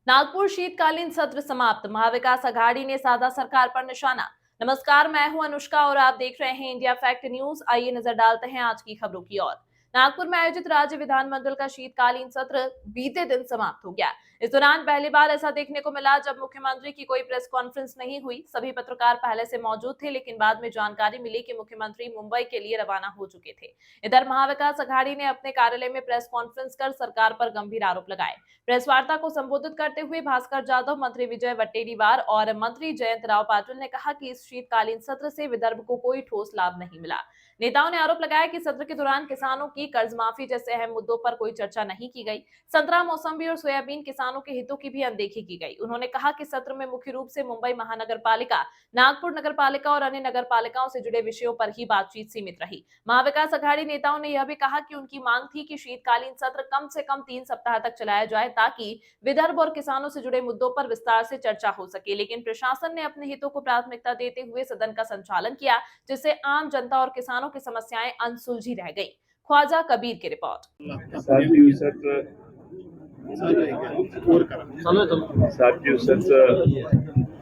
नागपुर शीतकालीन सत्र समाप्त। महाविकास आघाड़ी ने साधा सरकार पर निशाना। नमस्कार, मैं हूं अनुष्का और आप देख रहे हैं इंडिया फैक्ट न्यूज। आइए नजर डालते हैं आज की खबरों की ओर। नागपुर में आयोजित राज्य विधानमंडल का शीतकालीन सत्र बीते दिन समाप्त हो गया। इस दौरान पहली बार ऐसा देखने को मिला जब मुख्यमंत्री की कोई प्रेस कॉन्फ्रेंस नहीं हुई। सभी पत्रकार पहले से मौजूद थे, लेकिन बाद में जानकारी मिली कि मुख्यमंत्री मुंबई के लिए रवाना हो चुके थे। इधर महाविकास आघाड़ी ने अपने कार्यालय में प्रेस कॉन्फ्रेंस कर सरकार पर गंभीर आरोप लगाए। प्रेस वार्ता को संबोधित करते हुए भास्कर जाधव, मंत्री विजय वट्टेरीवार और मंत्री जयंत राव पाटिल ने कहा कि इस शीतकालीन सत्र से विदर्भ को कोई ठोस लाभ नहीं मिला। नेताओं ने आरोप लगाया कि सत्र के दौरान किसानों की कर्ज माफी जैसे अहम मुद्दों पर कोई चर्चा नहीं की गई। संतरा, मौसम्बी और सोयाबीन किसानों के हितों की भी अनदेखी की गई। उन्होंने कहा कि सत्र में मुख्य रूप से मुंबई महानगर पालिका, नागपुर नगर पालिका और अन्य नगर पालिकाओं से जुड़े विषयों पर ही बातचीत सीमित रही। महाविकास आघाड़ी नेताओं ने यह भी कहा कि उनकी मांग थी कि शीतकालीन सत्र कम से कम 3 सप्ताह तक चलाया जाए ताकि विदर्भ और किसानों से जुड़े मुद्दों पर विस्तार से चर्चा हो सके। लेकिन प्रशासन ने अपने हितों को प्राथमिकता देते हुए सदन का संचालन किया, जिससे आम जनता और किसानों की समस्याएं अनसुलझी रह गई। ख्वाजा कबीर की रिपोर्ट।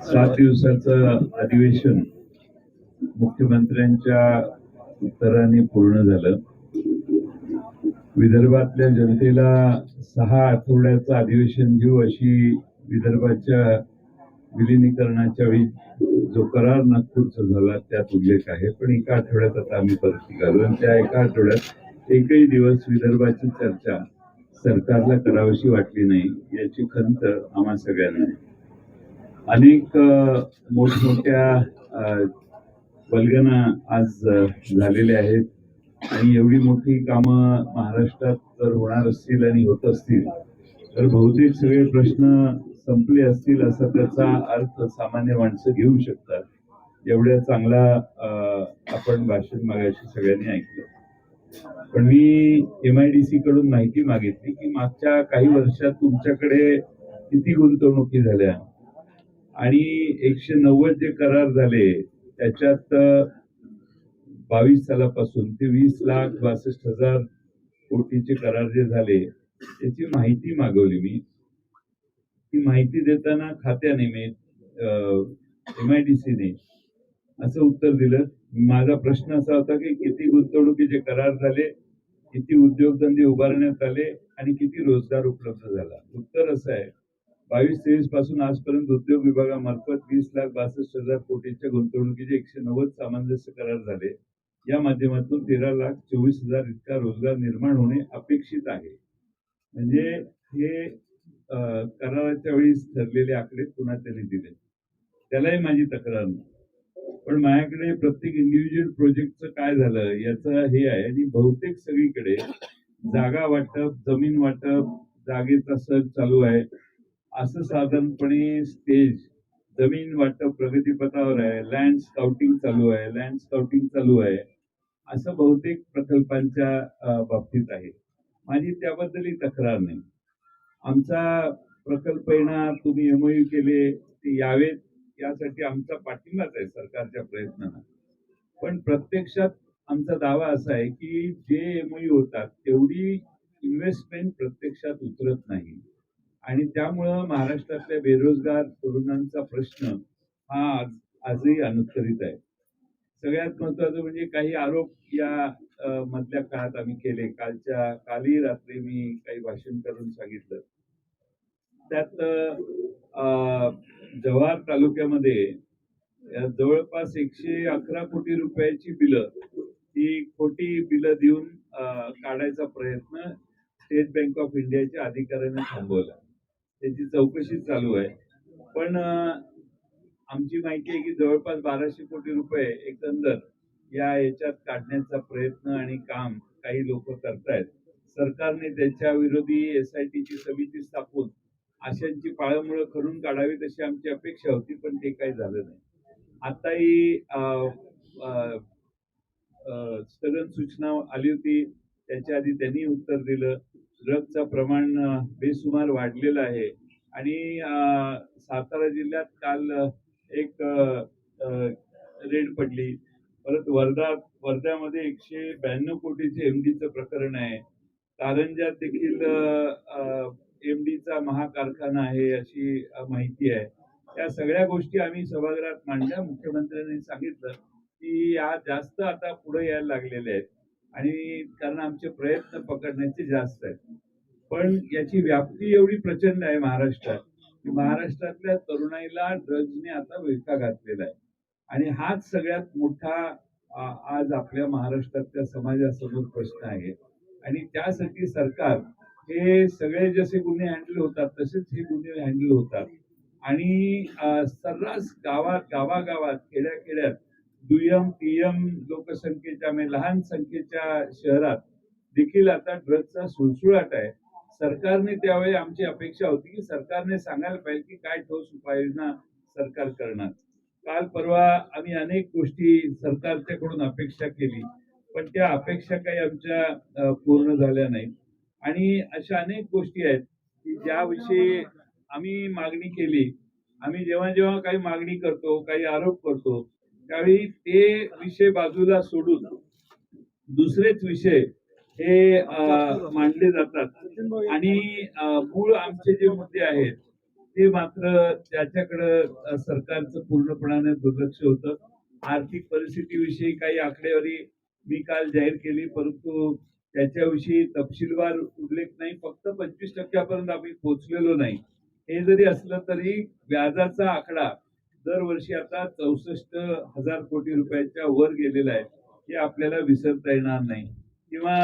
7 दिवसाचं अधिवेशन मुख्यमंत्र्यांच्या उत्तराने पूर्ण झालं। विदर्भातल्या जनतेला 6 आठवड्याचं अधिवेशन घेऊ अशी विदर्भाच्या विलिनीकरणाच्या वेळी जो करार नागपूरचा झाला त्यात उल्लेख आहे, पण एका आठवड्यात आता आम्ही परत निघालो आणि त्या एका आठवड्यात एकही दिवस विदर्भाची चर्चा सरकारला करावीशी वाटली नाही याची खंत आम्हा सगळ्यांना आहे। अनेक मोठमोठ्या वल्गना आज झालेल्या आहेत आणि एवढी मोठी कामं महाराष्ट्रात जर होणार असतील आणि होत असतील तर बहुतेक सगळे प्रश्न संपले असतील असा त्याचा अर्थ सामान्य माणसं घेऊ शकतात। एवढ्या चांगला आपण भाषण मागायची सगळ्यांनी ऐकलं, पण मी MIDC कडून माहिती मागितली की मागच्या काही वर्षात तुमच्याकडे किती गुंतवणुकी झाल्या आणि 190 जे करार झाले त्याच्यात 22 सालापासून ते 20,62,000 कोटीचे करार जे झाले त्याची माहिती मागवली मी। ती माहिती देताना खात्याने MIDC ने असं उत्तर दिलं। माझा प्रश्न असा होता की किती गुंतवणुकीचे करार झाले, किती उद्योगधंदे उभारण्यात आले आणि किती रोजगार उपलब्ध झाला। उत्तर असं आहे 22-23 पासून आजपर्यंत उद्योग विभागामार्फत 20,62,000 कोटीच्या गुंतवणुकीचे 190 सामंजस्य करार झाले। या माध्यमातून 13,24,000 इतका रोजगार निर्माण होणे अपेक्षित आहे। म्हणजे हे कराराच्या वेळी ठरलेले आकडे पुन्हा त्यांनी दिले, त्यालाही माझी तक्रार नाही। पण माझ्याकडे प्रत्येक इंडिव्हिज्युअल प्रोजेक्टचं काय झालं याचं हे आहे आणि बहुतेक सगळीकडे जागा वाटप, जमीन वाटप, जागेचा सर्च चालू आहे। असं साधारणपणे स्टेज जमीन वाटप प्रगतीपथावर आहे, लँड स्काउटिंग चालू आहे, असं बहुतेक प्रकल्पांच्या बाबतीत आहे। माझी त्याबद्दलही तक्रार नाही। आमचा प्रकल्प येणार, तुम्ही MOU केले ते यावेत यासाठी आमचा पाठिंबाच आहे सरकारच्या प्रयत्नांना, पण प्रत्यक्षात आमचा दावा असा आहे की जे MOU होतात तेवढी इन्व्हेस्टमेंट प्रत्यक्षात उतरत नाही आणि त्यामुळं महाराष्ट्रातल्या बेरोजगार तरुणांचा प्रश्न हा आजही अनुत्तरित आहे। सगळ्यात महत्वाचं म्हणजे काही आरोप या मधल्या काळात आम्ही केले। कालही रात्री मी काही भाषण करून सांगितलं। त्यात जव्हार तालुक्यामध्ये जवळपास 111 कोटी रुपयाची बिलं, ती खोटी बिलं देऊन काढायचा प्रयत्न स्टेट बँक ऑफ इंडियाच्या अधिकाऱ्यांनी थांबवला। त्याची चौकशी चालू आहे, पण आमची माहिती आहे की जवळपास 1200 कोटी रुपये एकंदर याच्यात काढण्याचा प्रयत्न आणि काम काही लोक करतायत। सरकारने त्याच्या विरोधी SIT ची समिती स्थापून अशांची पाळंमुळं करून काढावी तशी आमची अपेक्षा होती, पण ते काही झालं नाही। आताही स्थगन सूचना आली होती, त्याच्या आधी त्यांनी उत्तर दिलं। ड्रगचं प्रमाण बेसुमार वाढलेलं आहे आणि सातारा जिल्ह्यात काल एक रेड पडली। परत वर्ध्यामध्ये 192 कोटीचे MDचं प्रकरण आहे। कारंजात देखील एमडीचा महाकारखाना आहे अशी माहिती आहे. त्या सगळ्या गोष्टी आम्ही सभागृहात मांडल्या. मुख्यमंत्र्यांनी सांगितलं की या जास्त आता पुढे यायला लागलेल्या आहेत आणि कारण आमचे प्रयत्न पकडण्याचे जास्त आहेत. पण याची व्याप्ती एवढी प्रचंड आहे महाराष्ट्रात की महाराष्ट्रातल्या तरुणाईला ड्रग्जने आता विळखा घातलेला आहे आणि हाच सगळ्यात मोठा आज आपल्या महाराष्ट्रातल्या समाजासमोर प्रश्न आहे आणि त्यासाठी सरकार हे सगळे जसे गुन्हे हँडल होतात तसेच हे गुन्हे हँडल होतात आणि सर्रास गावागावात खेड्याखेड्यात दुय्यम तिय्यम लोकसंख्येच्या म्हणजे लहान संख्येच्या शहरात देखील आता ड्रग्जचा सुळसुळाट आहे. सरकारने त्यावेळी आमची अपेक्षा होती की सरकारने सांगायला पाहिजे की काय ठोस उपाययोजना सरकार करणार. काल परवा आम्ही अनेक गोष्टी सरकारच्याकडून अपेक्षा केली पण त्या अपेक्षा काही आमच्या पूर्ण झाल्या नाहीत आणि अशा अनेक गोष्टी आहेत की ज्याविषयी आम्ही मागणी केली. आम्ही जेव्हा जेव्हा काही मागणी करतो काही आरोप करतो त्यावेळी ते विषय बाजूला सोडून दुसरेच विषय हे मांडले जातात आणि मूळ आमचे जे मुद्दे आहेत ते मात्र त्याच्याकडं सरकारचं पूर्णपणाने दुर्लक्ष होतं. आर्थिक परिस्थितीविषयी काही आकडेवारी मी काल जाहीर केली परंतु त्याच्याविषयी तपशीलवार उल्लेख नाही. फक्त 25% आम्ही पोहोचलेलो नाही. हे जरी असलं तरी व्याजाचा आकडा दरवर्षी आता 64,000 कोटी रुपयाच्या वर गेलेला आहे. हे आपल्याला विसरता येणार नाही. किंवा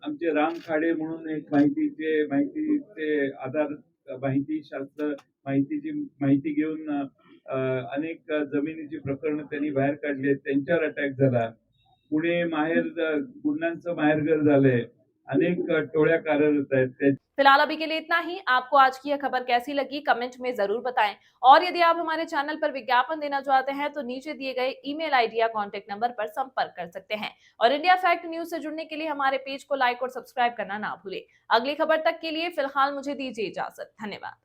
आमचे राम खाडे म्हणून एक माहितीचे आधार माहिती शास्त्र माहितीची माहिती घेऊन अनेक जमिनीची प्रकरणं त्यांनी बाहेर काढली. त्यांच्यावर अटॅक झाला. पुणे गुन्ह्यांचं माहेरघर झालंय. अनेक टोळ्या कार्यरत आहेत. फिलहाल अभी के लिए इतना ही। आपको आज की यह खबर कैसी लगी कमेंट में जरूर बताएं और यदि आप हमारे चैनल पर विज्ञापन देना चाहते हैं तो नीचे दिए गए ईमेल आईडी या कांटेक्ट नंबर पर संपर्क कर सकते हैं और इंडिया फैक्ट न्यूज से जुड़ने के लिए हमारे पेज को लाइक और सब्सक्राइब करना ना भूलें। अगली खबर तक के लिए फिलहाल मुझे दीजिए इजाजत। धन्यवाद।